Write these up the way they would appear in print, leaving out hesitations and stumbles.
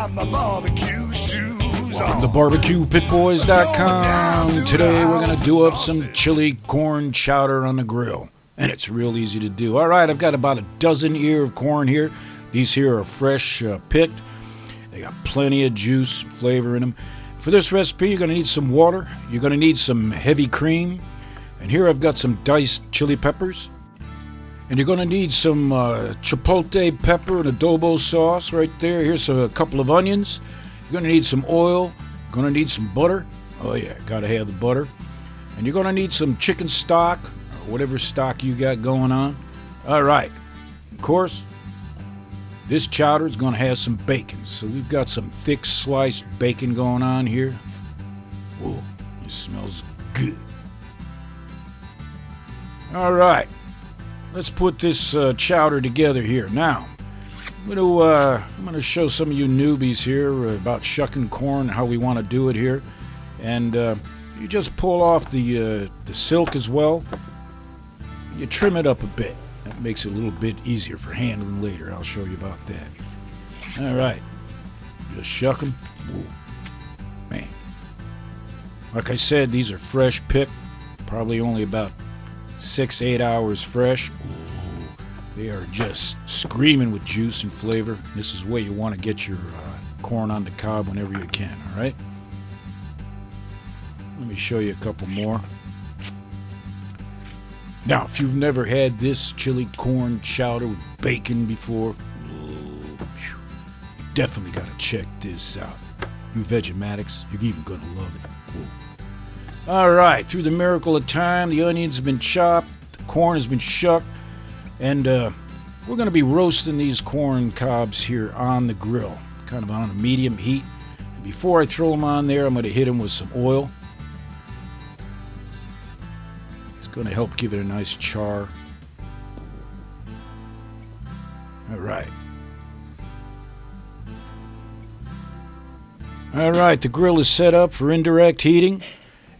got my barbecue shoes on. The BBQPitBoys.com. Today we're going to do up some chili corn chowder on the grill. And it's real easy to do. All right, I've got about a dozen ear of corn here. These here are fresh picked. They got plenty of juice, flavor in them. For this recipe, you're going to need some water. You're going to need some heavy cream. And here I've got some diced chili peppers. And you're going to need some chipotle pepper and adobo sauce right there. Here's a couple of onions. You're going to need some oil. You're going to need some butter. Oh yeah, got to have the butter. And you're going to need some chicken stock, or whatever stock you got going on. All right. Of course, this chowder is going to have some bacon. So we've got some thick sliced bacon going on here. Whoa, it smells good. All right. Let's put this chowder together here. Now, I'm going to show some of you newbies here about shucking corn, how we want to do it here. And you just pull off the silk as well. You trim it up a bit. That makes it a little bit easier for handling later. I'll show you about that. All right. Just shuck them. Whoa. Man. Like I said, these are fresh picked. Probably only about 6-8 hours fresh. Ooh, they are just screaming with juice and flavor. This is where you want to get your corn on the cob whenever you can. All right. Let me show you a couple more. Now, if you've never had this chili corn chowder with bacon before, you definitely got to check this out. You Vegematics, you're even going to love it. Whoa. All right, through the miracle of time, the onions have been chopped, the corn has been shucked, and we're going to be roasting these corn cobs here on the grill, kind of on a medium heat. And before I throw them on there, I'm going to hit them with some oil. Going to help give it a nice char. All right. All right, the grill is set up for indirect heating,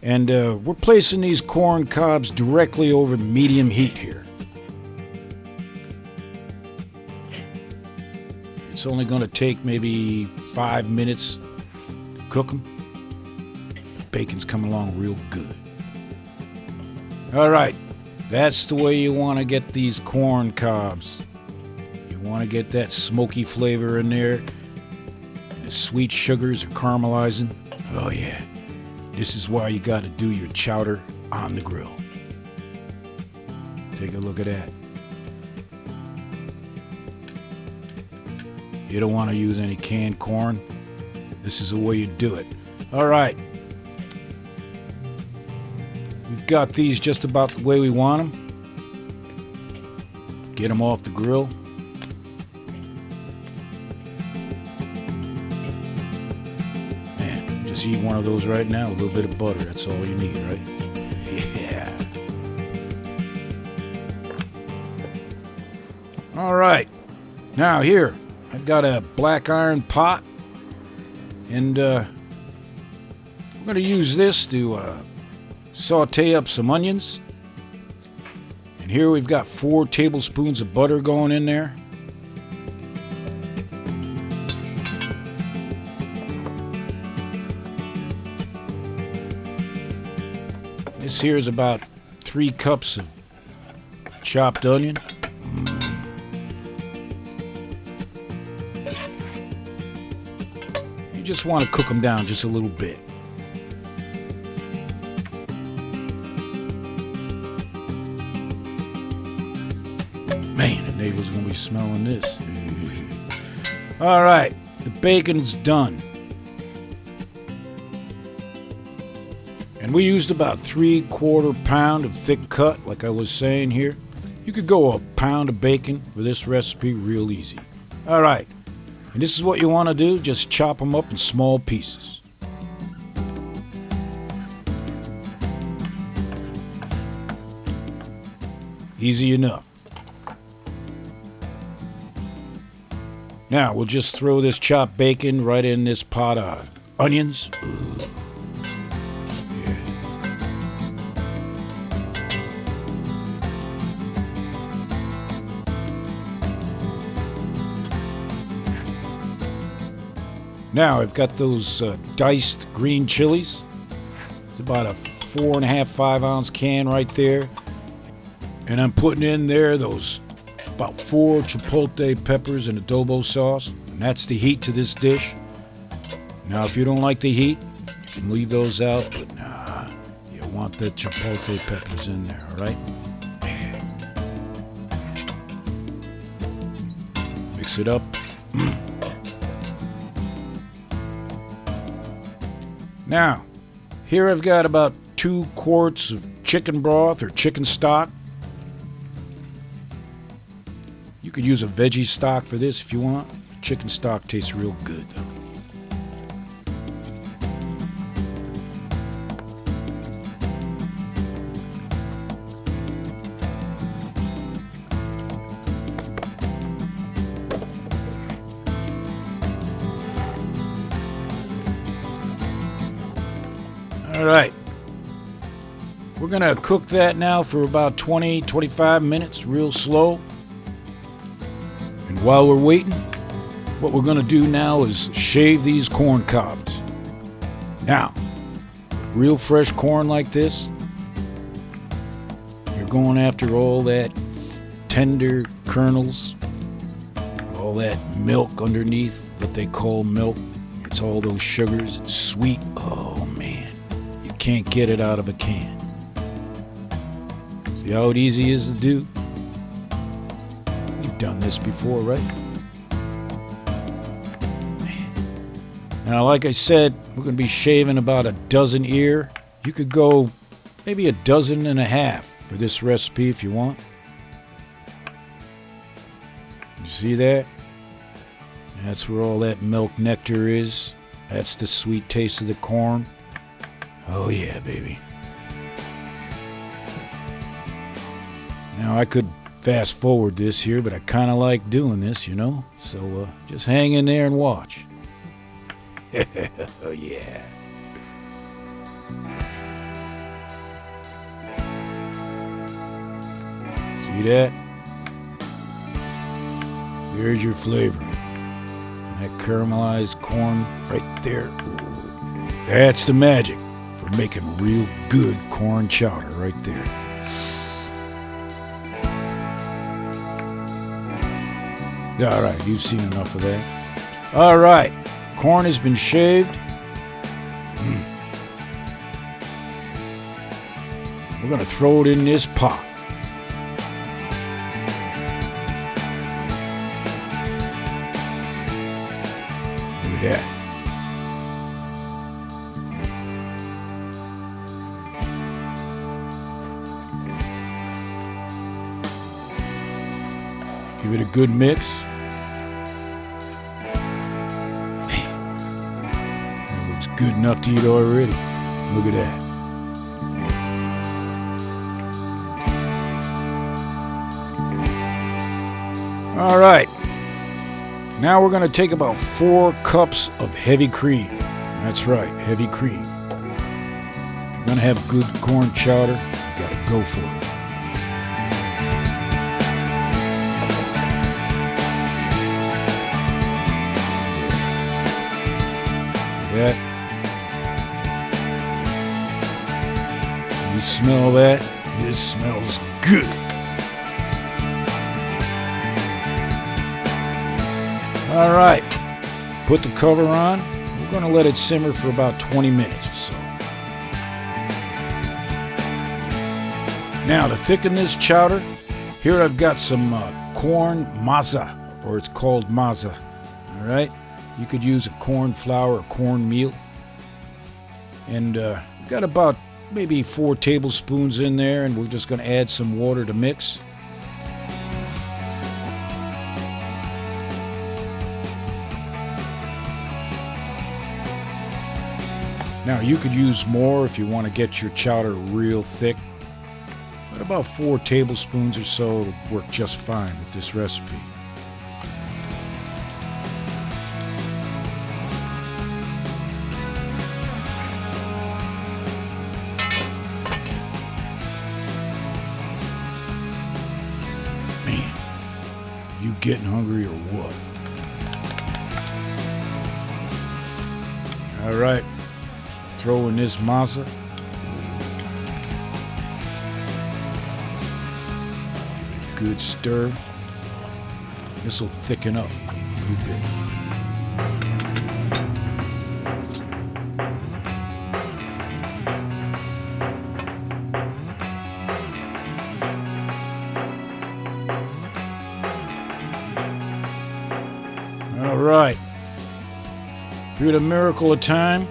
and we're placing these corn cobs directly over the medium heat here. It's only going to take maybe 5 minutes to cook them. The bacon's coming along real good. All right, that's the way you want to get these corn cobs. You want to get that smoky flavor in there. The sweet sugars are caramelizing. Oh yeah, this is why you got to do your chowder on the grill. Take a look at that. You don't want to use any canned corn. This is the way you do it. All right. We've got these just about the way we want them. Get them off the grill. Man, just eat one of those right now. A little bit of butter. That's all you need, right? Yeah. All right. Now here, I've got a black iron pot. And I'm going to use this to saute up some onions. And here we've got 4 tablespoons of butter going in there. This here is about 3 cups of chopped onion. You just want to cook them down just a little bit. Man, the neighbor's gonna be smelling this. All right, the bacon's done. And we used about 3/4 pound of thick cut, like I was saying here. You could go a pound of bacon for this recipe real easy. All right, and this is what you want to do. Just chop them up in small pieces. Easy enough. Now, we'll just throw this chopped bacon right in this pot of onions. Yeah. Now I've got those diced green chilies. It's about a 4.5, 5-ounce can right there. And I'm putting in there those about 4 chipotle peppers and adobo sauce. And that's the heat to this dish. Now if you don't like the heat, you can leave those out, but nah, you want the chipotle peppers in there, alright? Mix it up. Now, here I've got about 2 quarts of chicken broth or chicken stock. You could use a veggie stock for this if you want. Chicken stock tastes real good though. All right, we're gonna cook that now for about 20-25 minutes, real slow. And while we're waiting, what we're gonna do now is shave these corn cobs. Now, real fresh corn like this, you're going after all that tender kernels, all that milk underneath, what they call milk. It's all those sugars, it's sweet. Oh man. Can't get it out of a can. See how easy it is to do? You've done this before, right? Now, like I said, we're going to be shaving about a dozen ear. You could go maybe a dozen and a half for this recipe if you want. You see that? That's where all that milk nectar is. That's the sweet taste of the corn. Oh yeah, baby. Now I could fast forward this here, but I kind of like doing this, you know? So just hang in there and watch. Oh yeah. See that? There's your flavor. And that caramelized corn right there. Ooh, that's the magic. For making real good corn chowder right there. All right, you've seen enough of that. All right, corn has been shaved. We're gonna throw it in this pot. Look at that. Give it a good mix. Man, that looks good enough to eat already. Look at that. All right. Now we're going to take about 4 cups of heavy cream. That's right, heavy cream. If you're going to have good corn chowder, you got to go for it. That. You smell that? This smells good. All right, put the cover on. We're going to let it simmer for about 20 minutes or so. Now to thicken this chowder, here I've got some corn masa, or it's called masa. All right. You could use a corn flour or corn meal. And we've got about maybe 4 tablespoons in there, and we're just going to add some water to mix. Now you could use more if you want to get your chowder real thick. But about 4 tablespoons or so will work just fine with this recipe. You getting hungry or what? All right, throw in this masa. Good stir. This will thicken up a little bit. All right. Through the miracle of time,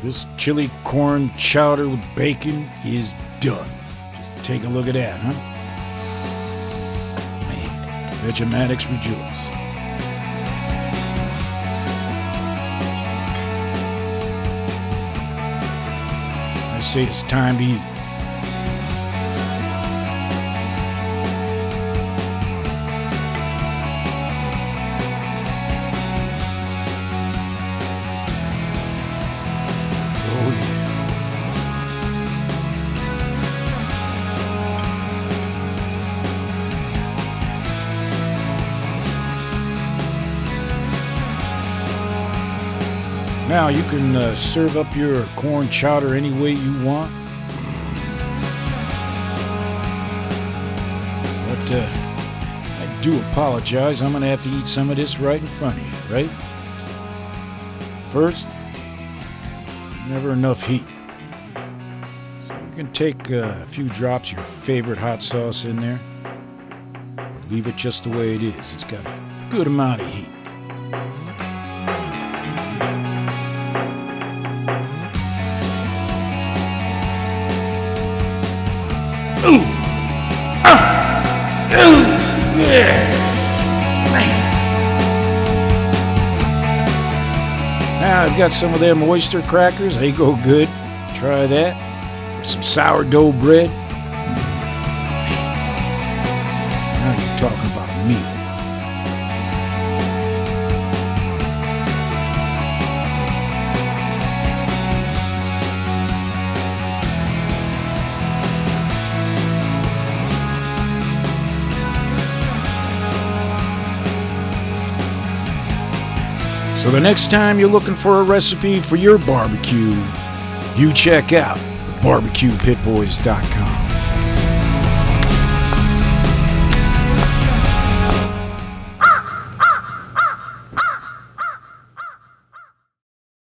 this chili corn chowder with bacon is done. Just take a look at that, huh? Vegematics rejoice. I say it's time to eat. Oh yeah. Now you can serve up your corn chowder any way you want. But I do apologize. I'm going to have to eat some of this right in front of you, right? First, never enough heat. So you can take a few drops of your favorite hot sauce in there. Or leave it just the way it is. It's got a good amount of heat. Ooh! Ooh! Yeah! Now I've got some of them oyster crackers. They go good. Try that. With some sourdough bread. Now you're talking about meat. So the next time you're looking for a recipe for your barbecue, you check out BBQPitBoys.com.